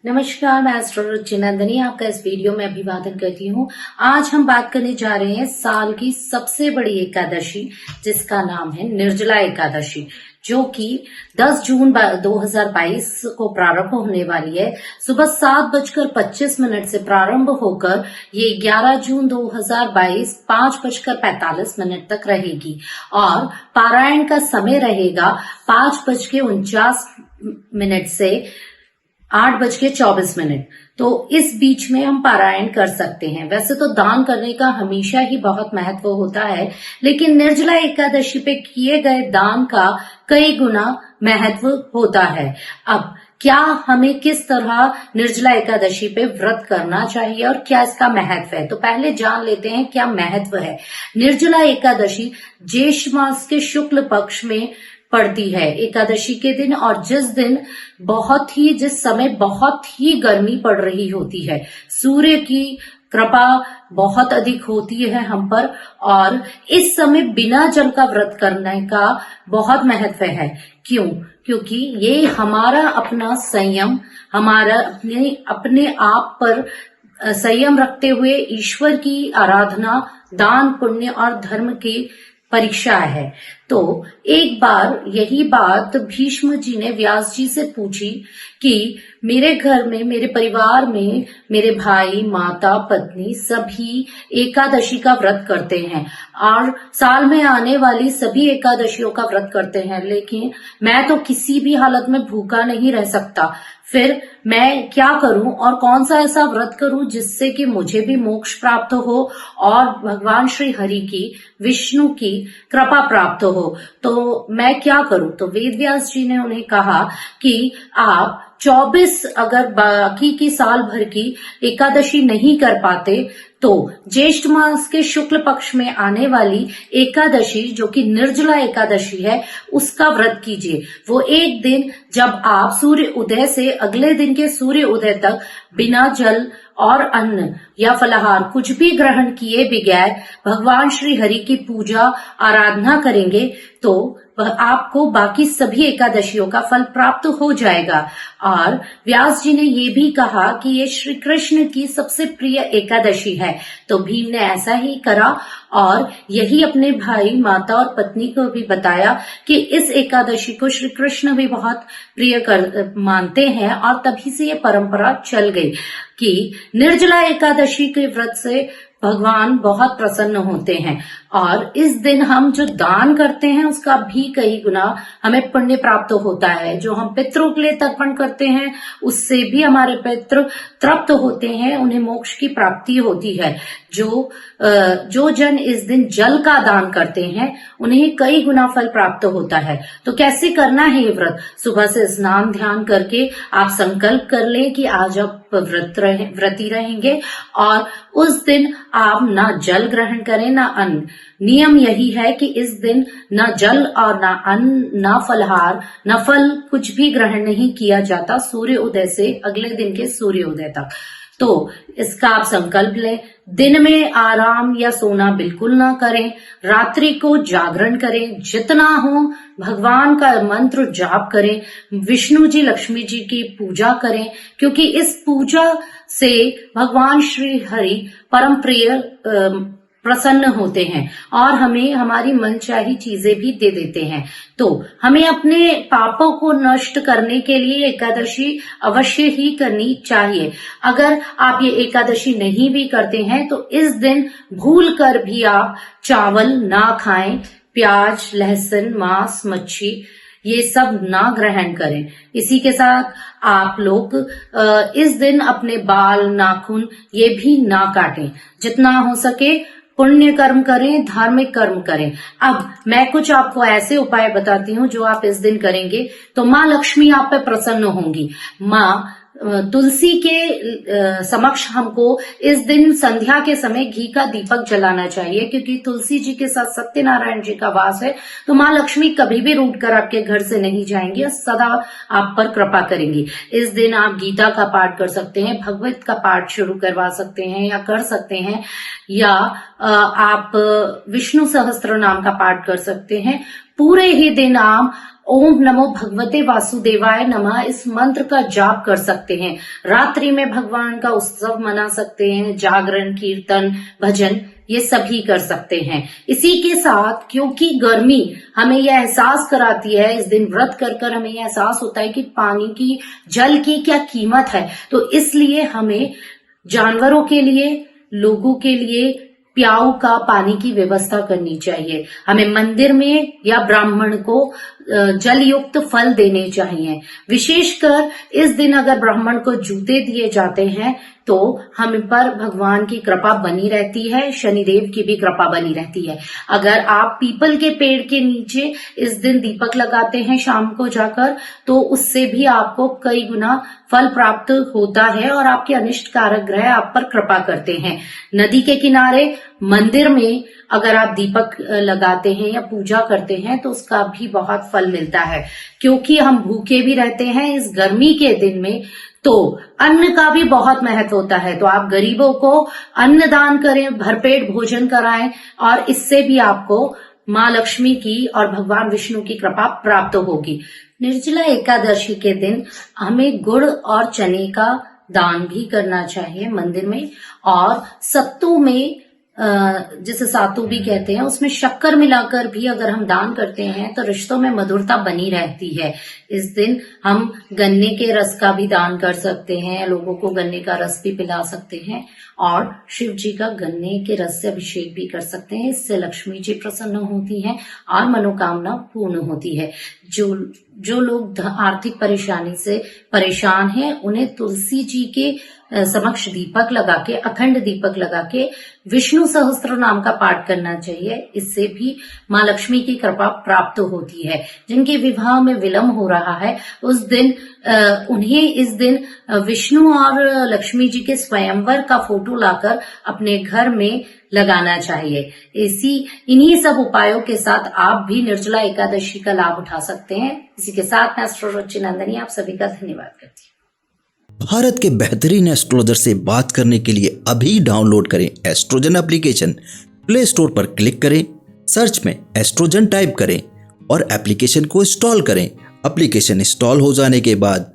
नमस्कार, मैं एस्ट्रोलॉजी नंदिनी आपका इस वीडियो में अभिवादन करती हूँ। आज हम बात करने जा रहे हैं साल की सबसे बड़ी एकादशी, जिसका नाम है निर्जला एकादशी, जो कि 10 जून 2022 को प्रारंभ होने वाली है। सुबह 7:25 से प्रारंभ होकर ये 11 जून 2022 5:45 तक रहेगी और पारायण का समय रहेगा 5:49 से 8:24। तो इस बीच में हम पारायण कर सकते हैं। वैसे तो दान करने का हमेशा ही बहुत महत्व होता है, लेकिन निर्जला एकादशी पे किए गए दान का कई गुना महत्व होता है। अब क्या हमें किस तरह निर्जला एकादशी पे व्रत करना चाहिए और क्या इसका महत्व है, तो पहले जान लेते हैं क्या महत्व है। निर्जला एकादशी ज्येष्ठ मास के शुक्ल पक्ष में पड़ती है एकादशी के दिन, और जिस समय बहुत ही गर्मी पड़ रही होती है, सूर्य की कृपा बहुत अधिक होती है हम पर, और इस समय बिना जल का व्रत करने का बहुत महत्व है। क्यों? क्योंकि ये हमारा अपना संयम, हमारा अपने आप पर संयम रखते हुए ईश्वर की आराधना, दान, पुण्य और धर्म की परीक्षा है। तो एक बार यही बात भीष्म जी ने व्यास जी से पूछी कि मेरे घर में, मेरे परिवार में मेरे भाई, माता, पत्नी सभी एकादशी का व्रत करते हैं और साल में आने वाली सभी एकादशियों का व्रत करते हैं, लेकिन मैं तो किसी भी हालत में भूखा नहीं रह सकता। फिर मैं क्या करूं और कौन सा ऐसा व्रत करूं जिससे कि मुझे भी मोक्ष प्राप्त हो और भगवान श्री हरि की, विष्णु की कृपा प्राप्त हो। तो मैं क्या करूं? तो वेद व्यास जी ने उन्हें कहा कि आप 24 अगर बाकी की साल भर की एकादशी नहीं कर पाते तो ज्येष्ठ मास के शुक्ल पक्ष में आने वाली एकादशी, जो कि निर्जला एकादशी है, उसका व्रत कीजिए। वो एक दिन जब आप सूर्य उदय से अगले दिन के सूर्य उदय तक बिना जल और अन्न या फलाहार कुछ भी ग्रहण किए बगैर भगवान श्री हरि की पूजा आराधना करेंगे तो आपको बाकी सभी एकादशियों का फल प्राप्त हो जाएगा। और व्यास जी ने ये भी कहा कि ये श्री कृष्ण की सबसे प्रिय एकादशी है। तो भीम ने ऐसा ही करा और यही अपने भाई, माता और पत्नी को भी बताया कि इस एकादशी को श्री कृष्ण भी बहुत प्रिय मानते हैं, और तभी से ये परंपरा चल गई कि निर्जला एकादशी के व्रत से भगवान बहुत प्रसन्न होते हैं। और इस दिन हम जो दान करते हैं उसका भी कई गुना हमें पुण्य प्राप्त होता है। जो हम पितरों के लिए तर्पण करते हैं उससे भी हमारे पितृ तृप्त होते हैं, उन्हें मोक्ष की प्राप्ति होती है। जो जन इस दिन जल का दान करते हैं उन्हें कई गुना फल प्राप्त होता है। तो कैसे करना है ये व्रत? सुबह से स्नान ध्यान करके आप संकल्प कर लें कि आज आप व्रती रहेंगे, और उस दिन आप ना जल ग्रहण करें ना अन्न। नियम यही है कि इस दिन ना जल और ना अन्न, ना फलहार, ना फल, कुछ भी ग्रहण नहीं किया जाता सूर्य उदय से अगले दिन के सूर्य उदय तक। तो इसका आप संकल्प लें। दिन में आराम या सोना बिल्कुल ना करें, रात्रि को जागरण करें, जितना हो भगवान का मंत्र जाप करें, विष्णु जी, लक्ष्मी जी की पूजा करें, क्योंकि इस पूजा से भगवान श्री हरि परम प्रिय प्रसन्न होते हैं और हमें हमारी मनचाही चीजें भी दे देते हैं। तो हमें अपने पापों को नष्ट करने के लिए एकादशी अवश्य ही करनी चाहिए। अगर आप ये एकादशी नहीं भी करते हैं तो इस दिन भूल कर भी आप चावल ना खाएं, प्याज, लहसुन, मांस, मच्छी ये सब ना ग्रहण करें। इसी के साथ आप लोग इस दिन अपने बाल, नाखून ये भी ना काटें। जितना हो सके पुण्य कर्म करें, धार्मिक कर्म करें। अब मैं कुछ आपको ऐसे उपाय बताती हूँ जो आप इस दिन करेंगे तो माँ लक्ष्मी आप पे प्रसन्न होंगी। माँ तुलसी के समक्ष हमको इस दिन संध्या के समय घी का दीपक जलाना चाहिए, क्योंकि तुलसी जी के साथ सत्यनारायण जी का वास है। तो माँ लक्ष्मी कभी भी रूठ कर आपके घर से नहीं जाएंगी और सदा आप पर कृपा करेंगी। इस दिन आप गीता का पाठ कर सकते हैं, भगवत का पाठ शुरू करवा सकते हैं या कर सकते हैं, या आप विष्णु सहस्त्र नाम का पाठ कर सकते हैं। पूरे ही दिन आप ओम नमो भगवते वासुदेवाय नमः इस मंत्र का जाप कर सकते हैं। रात्रि में भगवान का उत्सव मना सकते हैं, जागरण, कीर्तन, भजन ये सभी कर सकते हैं। इसी के साथ क्योंकि गर्मी हमें यह एहसास कराती है, इस दिन व्रत कर कर हमें यह एहसास होता है कि पानी की, जल की क्या कीमत है, तो इसलिए हमें जानवरों के लिए, लोगों के लिए प्याऊ का पानी की व्यवस्था करनी चाहिए। हमें मंदिर में या ब्राह्मण को जल युक्त फल देने चाहिए। विशेषकर इस दिन अगर ब्राह्मण को जूते दिए जाते हैं तो हम पर भगवान की कृपा बनी रहती है, शनिदेव की भी कृपा बनी रहती है। अगर आप पीपल के पेड़ के नीचे इस दिन दीपक लगाते हैं शाम को जाकर, तो उससे भी आपको कई गुना फल प्राप्त होता है और आपके अनिष्ट कारक ग्रह आप पर कृपा करते हैं। नदी के किनारे, मंदिर में अगर आप दीपक लगाते हैं या पूजा करते हैं तो उसका भी बहुत फल मिलता है। क्योंकि हम भूखे भी रहते हैं इस गर्मी के दिन में, तो अन्न का भी बहुत महत्व होता है। तो आप गरीबों को अन्न दान करें, भरपेट भोजन कराएं और इससे भी आपको माँ लक्ष्मी की और भगवान विष्णु की कृपा प्राप्त होगी। निर्जला एकादशी के दिन हमें गुड़ और चने का दान भी करना चाहिए मंदिर में। और सत्तू में, जिसे सातू भी कहते हैं, उसमें शक्कर मिलाकर भी अगर हम दान करते हैं तो रिश्तों में मधुरता बनी रहती है। इस दिन हम गन्ने के रस का भी दान कर सकते हैं, लोगों को गन्ने का रस भी पिला सकते हैं और शिव जी का गन्ने के रस से अभिषेक भी कर सकते हैं। इससे लक्ष्मी जी प्रसन्न होती हैं और मनोकामना पूर्ण होती है। जो लोग आर्थिक परेशानी से परेशान हैं, उन्हें तुलसी जी के समक्ष दीपक लगा के, अखंड दीपक लगा के विष्णु सहस्त्र नाम का पाठ करना चाहिए। इससे भी माँ लक्ष्मी की कृपा प्राप्त होती है। जिनके विवाह में विलंब हो रहा है उस दिन उन्हें इस दिन विष्णु और लक्ष्मी जी के स्वयंवर का फोटो लाकर अपने घर में लगाना चाहिए। इन्हीं सब उपायों के साथ आप भी निर्जला एकादशी का लाभ उठा सकते हैं। इसी के साथ मैं एस्ट्रोलॉजर रुचि नंदनी आप सभी का धन्यवाद करती हूँ। भारत के बेहतरीन एस्ट्रोलॉजर से बात करने के लिए अभी डाउनलोड करें एस्ट्रोजन एप्लीकेशन। प्ले स्टोर पर क्लिक करें, सर्च में एस्ट्रोजन टाइप करें और एप्लीकेशन को इंस्टॉल करें। एप्लीकेशन इंस्टॉल हो जाने के बाद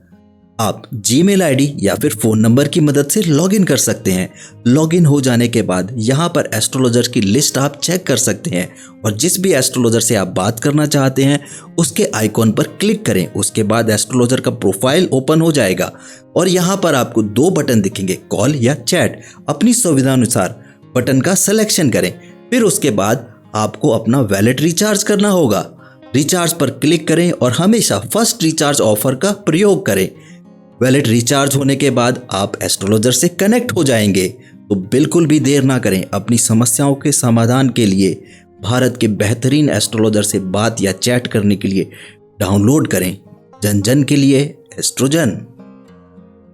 आप जीमेल आईडी या फिर फ़ोन नंबर की मदद से लॉगिन कर सकते हैं। लॉगिन हो जाने के बाद यहाँ पर एस्ट्रोलॉजर की लिस्ट आप चेक कर सकते हैं और जिस भी एस्ट्रोलॉजर से आप बात करना चाहते हैं उसके आइकॉन पर क्लिक करें। उसके बाद एस्ट्रोलॉजर का प्रोफाइल ओपन हो जाएगा और यहाँ पर आपको 2 बटन दिखेंगे, कॉल या चैट। अपनी सुविधा अनुसार बटन का सिलेक्शन करें। फिर उसके बाद आपको अपना वैलेट रिचार्ज करना होगा। रिचार्ज पर क्लिक करें और हमेशा फर्स्ट रिचार्ज ऑफर का प्रयोग करें। वैलेट रिचार्ज होने के बाद आप एस्ट्रोलॉजर से कनेक्ट हो जाएंगे। तो बिल्कुल भी देर ना करें, अपनी समस्याओं के समाधान के लिए भारत के बेहतरीन एस्ट्रोलॉजर से बात या चैट करने के लिए डाउनलोड करें जन जन के लिए एस्ट्रोजन।